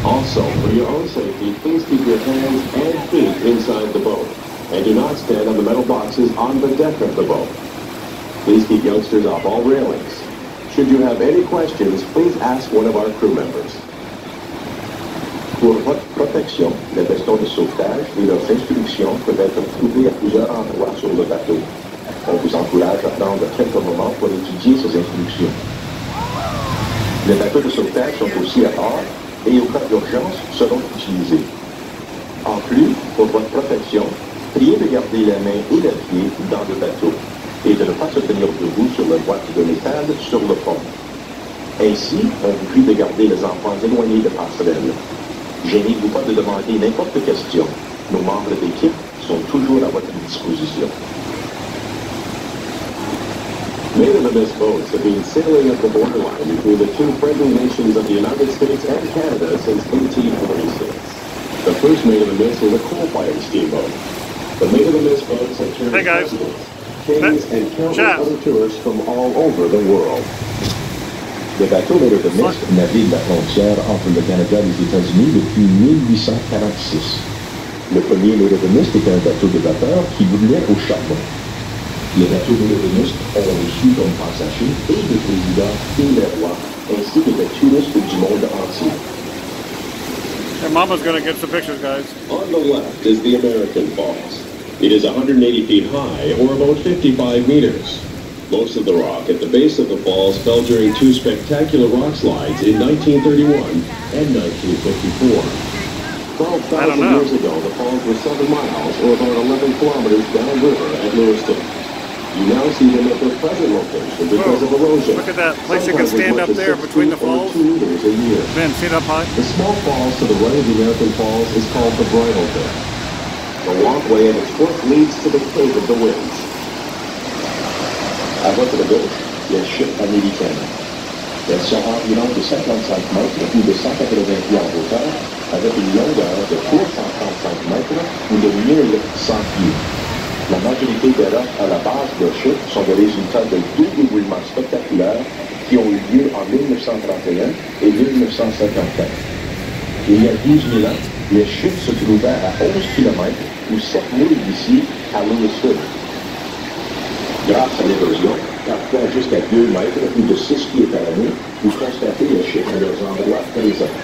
Also, for your own safety, please keep your hands and feet inside the boat, and do not stand on the metal boxes on the deck of the boat. Please keep youngsters off all railings. Should you have any questions, please ask one of our crew members. Pour votre protection, les vestons de sauvetage et leurs instructions peuvent être trouvés à plusieurs endroits sur le bateau. On vous encourage à prendre quelques moments pour étudier ces instructions. Les bateaux de sauvetage sont aussi à bord et au cas d'urgence seront utilisés. En plus, pour votre protection, priez de garder les mains et les pieds dans le bateau et de ne pas se tenir debout sur la boîte de métal sur le pont. Ainsi, on vous prie de garder les enfants éloignés de passerelles. Gênez-vous pas de demander n'importe quelle question. Nos membres d'équipe sont toujours à votre disposition. Maid of the Mist boats have been sailing at the borderline between the two friendly nations of the United States and Canada since 1846. The first Maid of the Mist was a coal-fired steamboat. The Maid of the Mist boats have turned presidents, kings, and countless other tourists from all over the world. Le bateau Maid of the Mist navigue la frontière entre le Canada et les États-Unis depuis 1846. Le premier Maid of the Mist était un bateau de vapeur qui brûlait au charbon. Les bateaux Maid of the Mist ont reçu comme passagers et le président et les rois, ainsi que des touristes du monde entier. Hey, Mama's gonna get some pictures, guys. On the left is the American Falls. It is 180 feet high, or about 55 meters. Most of the rock at the base of the falls fell during two spectacular rock slides in 1931 and 1954. 12,000 years ago, the falls were 7 miles, or about 11 kilometers downriver at Lewiston. You now see them at their present location because of erosion. Look at that place you can stand up there between the falls. 2 meters a year. Man, see it up high? The small falls to the right of the American Falls is called the Bridal Bit. The walkway at its foot leads to the Cave of the Winds. À votre gauche, les chutes américaines. Elles sont environ de 55 mètres ou de 180 pieds en hauteur, avec une longueur de 335 mètres ou de 1100 pieds. La majorité des roches à la base des chutes sont des résultats de deux éboulements spectaculaires qui ont eu lieu en 1931 et 1954. Il y a 12 000 ans, les chutes se trouvaient à 11 km ou 7 milles d'ici à Lewiston. Grâce à l'érosion, parfois jusqu'à 2 mètres ou de 6 pieds par année, vous constatez les chutes à leurs endroits présents.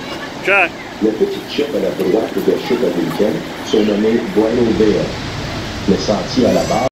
Les petites chutes à la droite des chutes américaines sont nommées Bridal Veil. Les sentiers à la base